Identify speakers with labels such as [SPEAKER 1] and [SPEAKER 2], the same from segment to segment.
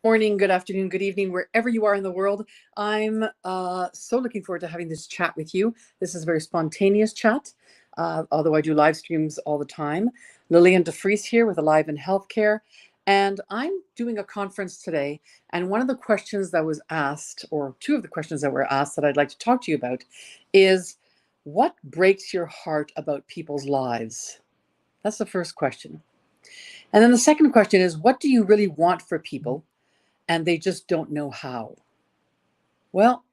[SPEAKER 1] Morning, good afternoon, good evening, wherever you are in the world. I'm so looking forward to having this chat with you. This is a very spontaneous chat, although I do live streams all the time. Lillian DeFries here with Alive in Healthcare. And I'm doing a conference today. And one of the questions that was asked, or two of the questions that were asked that I'd like to talk to you about, is what breaks your heart about people's lives? That's the first question. And then the second question is, what do you really want for people? And they just don't know how. Well,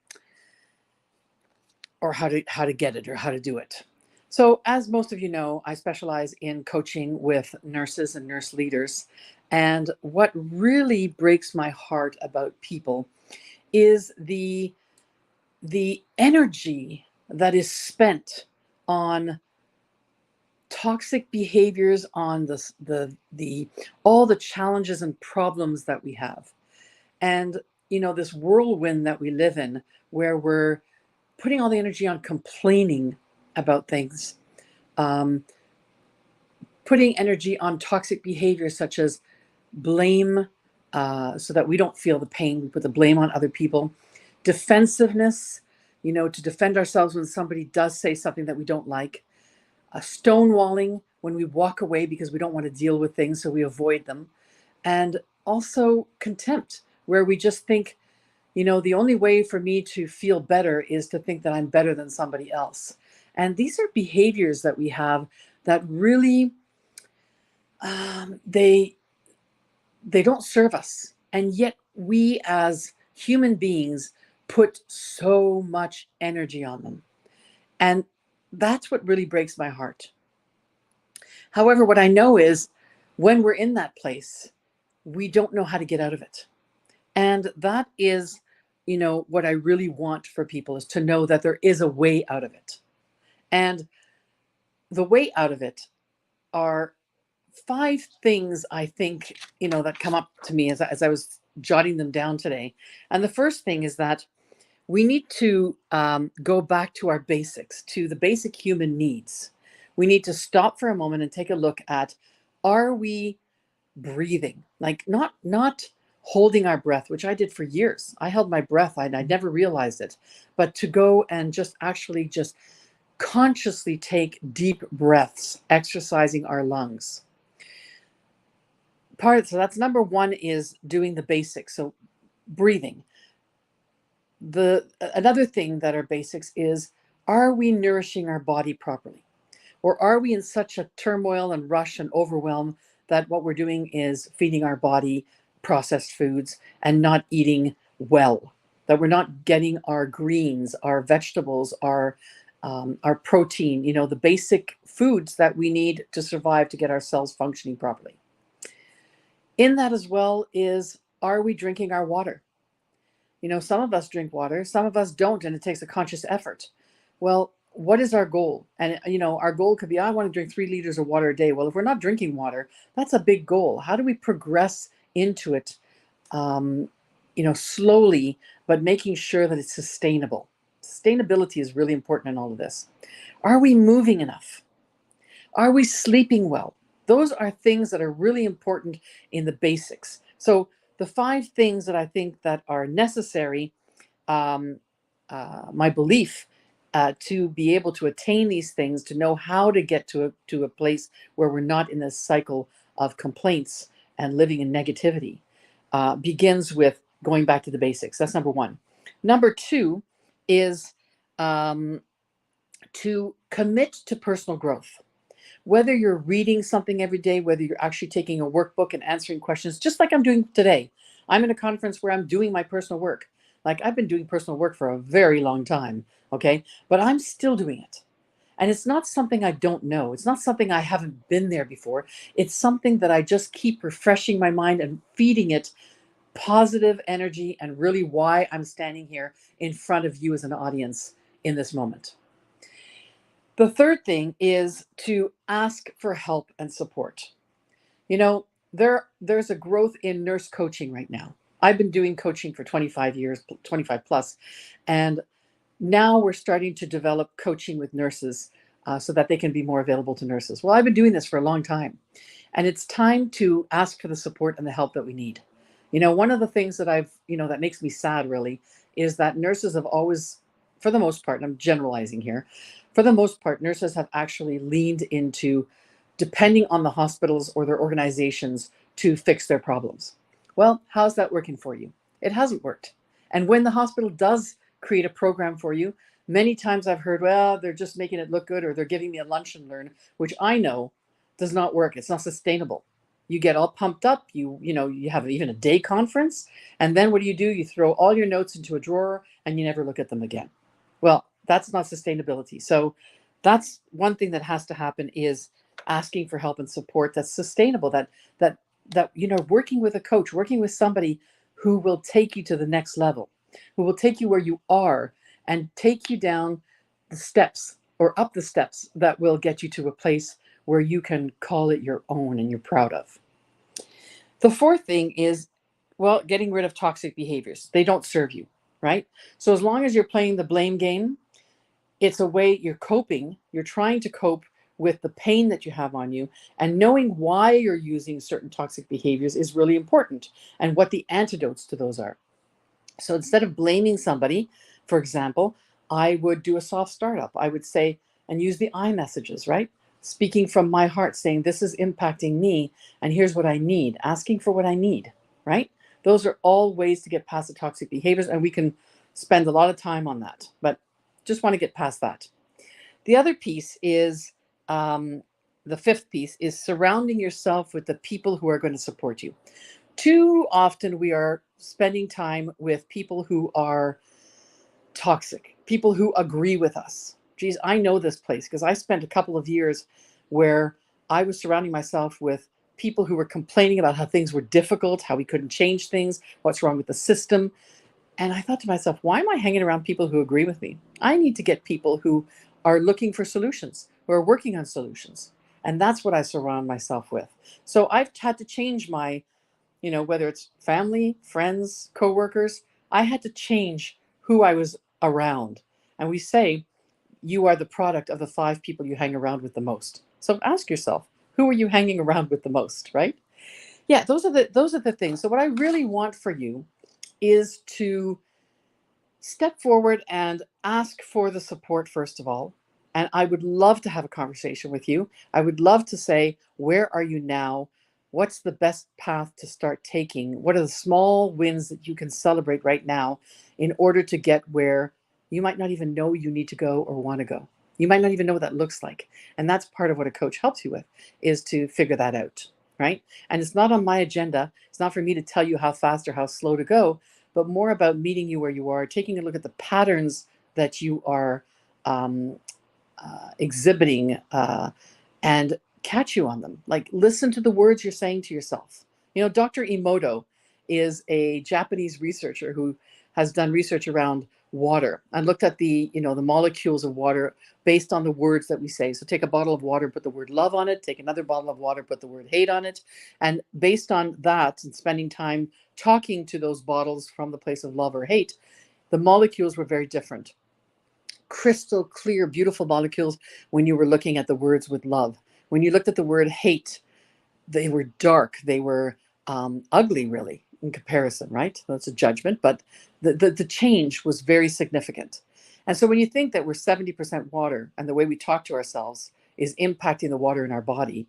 [SPEAKER 1] or how to get it or how to do it. So, as most of you know, I specialize in coaching with nurses and nurse leaders. And what really breaks my heart about people is the energy that is spent on toxic behaviors, on the all the challenges and problems that we have. And this whirlwind that we live in, where we're putting all the energy on complaining about things, um, putting energy on toxic behaviors such as blame, so that we don't feel the pain. We put the blame on other people. Defensiveness, to defend ourselves when somebody does say something that we don't like. Stonewalling, when we walk away because we don't want to deal with things, so we avoid them. And also contempt, where we just think, the only way for me to feel better is to think that I'm better than somebody else. And these are behaviors that we have that really, they don't serve us. And yet we as human beings put so much energy on them. And that's what really breaks my heart. However, what I know is when we're in that place, we don't know how to get out of it. And that is, what I really want for people is to know that there is a way out of it. And the way out of it are five things I think, that come up to me as I was jotting them down today. And the first thing is that we need to go back to our basics, to the basic human needs. We need to stop for a moment and take a look at, are we breathing? Like not holding our breath, which I did for years. I held my breath and I never realized it. But to go and just consciously take deep breaths, exercising our lungs. So that's number one, is doing the basics. So breathing. Another thing that are basics is, are we nourishing our body properly? Or are we in such a turmoil and rush and overwhelm that what we're doing is feeding our body processed foods and not eating well? That we're not getting our greens, our vegetables, our protein, the basic foods that we need to survive, to get our cells functioning properly. In that as well is, are we drinking our water? Some of us drink water, some of us don't, and it takes a conscious effort. Well, what is our goal? And our goal could be, I want to drink 3 liters of water a day. Well, if we're not drinking water, that's a big goal. How do we progress into it, slowly, but making sure that it's sustainable? Sustainability is really important in all of this. Are we moving enough? Are we sleeping well? Those are things that are really important in the basics. So the 5 things that I think that are necessary, um, my belief, to be able to attain these things, to know how to get to a place where we're not in this cycle of complaints and living in negativity, begins with going back to the basics. That's number one. Number two is, to commit to personal growth. Whether you're reading something every day, whether you're actually taking a workbook and answering questions, just like I'm doing today. I'm in a conference where I'm doing my personal work. Like, I've been doing personal work for a very long time, okay? But I'm still doing it. And it's not something I don't know. It's not something I haven't been there before. It's something that I just keep refreshing my mind and feeding it positive energy, and really why I'm standing here in front of you as an audience in this moment. The third thing is to ask for help and support. There's a growth in nurse coaching right now. I've been doing coaching for 25 years, 25 plus, and now we're starting to develop coaching with nurses, so that they can be more available to nurses. Well, I've been doing this for a long time, and it's time to ask for the support and the help that we need. One of the things that that makes me sad really is that nurses have always, for the most part, and I'm generalizing here, for the most part, nurses have actually leaned into depending on the hospitals or their organizations to fix their problems. Well, how's that working for you? It hasn't worked. And when the hospital does create a program for you, many times I've heard, well, they're just making it look good, or they're giving me a lunch and learn, which I know does not work. It's not sustainable. You get all pumped up, you have even a day conference, and then what do? You throw all your notes into a drawer and you never look at them again. Well, that's not sustainability. So that's one thing that has to happen, is asking for help and support that's sustainable, that working with a coach, working with somebody who will take you to the next level, who will take you where you are and take you down the steps or up the steps that will get you to a place where you can call it your own and you're proud of. The fourth thing is, well, getting rid of toxic behaviors. They don't serve you, right? So as long as you're playing the blame game, it's a way you're coping. You're trying to cope with the pain that you have on you, and knowing why you're using certain toxic behaviors is really important, and what the antidotes to those are. So instead of blaming somebody, for example, I would do a soft startup. I would say, and use the I messages, right? Speaking from my heart, saying, this is impacting me, and here's what I need, asking for what I need, right? Those are all ways to get past the toxic behaviors, and we can spend a lot of time on that, but just want to get past that. The other piece is, the fifth piece is surrounding yourself with the people who are going to support you. Too often we are spending time with people who are toxic, people who agree with us. Geez, I know this place because I spent a couple of years where I was surrounding myself with people who were complaining about how things were difficult, how we couldn't change things, what's wrong with the system. And I thought to myself, why am I hanging around people who agree with me? I need to get people who are looking for solutions, who are working on solutions. And that's what I surround myself with. So I've had to change my, whether it's family, friends, coworkers, I had to change who I was around. And we say you are the product of the 5 people you hang around with the most. So ask yourself, who are you hanging around with the most, right? Yeah, those are the things. So what I really want for you is to step forward and ask for the support, first of all. And I would love to have a conversation with you. I would love to say, where are you now? What's the best path to start taking? What are the small wins that you can celebrate right now in order to get where you might not even know you need to go or want to go? You might not even know what that looks like. And that's part of what a coach helps you with, is to figure that out, right? And it's not on my agenda. It's not for me to tell you how fast or how slow to go, but more about meeting you where you are, taking a look at the patterns that you are um, exhibiting, and catch you on them. Like, listen to the words you're saying to yourself. Dr. Emoto is a Japanese researcher who has done research around water and looked at the molecules of water based on the words that we say. So take a bottle of water, put the word love on it, take another bottle of water, put the word hate on it. And based on that, and spending time talking to those bottles from the place of love or hate, the molecules were very different. Crystal clear, beautiful molecules when you were looking at the words with love. When you looked at the word hate, they were dark. They were ugly, really, in comparison, right? That's a judgment, but the change was very significant. And so when you think that we're 70% water and the way we talk to ourselves is impacting the water in our body,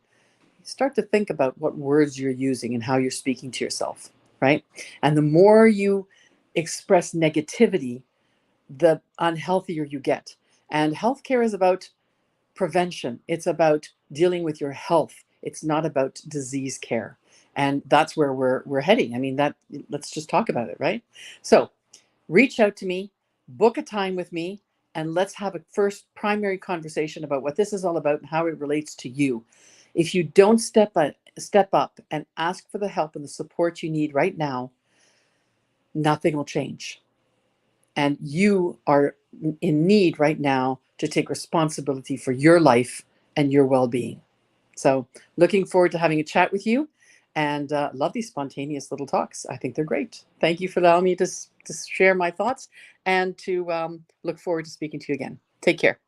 [SPEAKER 1] start to think about what words you're using and how you're speaking to yourself, right? And the more you express negativity, the unhealthier you get. And healthcare is about prevention. It's about dealing with your health. It's not about disease care. And that's where we're heading. I mean, let's just talk about it, right? So reach out to me, book a time with me, and let's have a first primary conversation about what this is all about and how it relates to you. If you don't step up and ask for the help and the support you need right now, nothing will change. And you are in need right now to take responsibility for your life and your well-being. So looking forward to having a chat with you, and love these spontaneous little talks. I think they're great. Thank you for allowing me to share my thoughts, and to look forward to speaking to you again. Take care.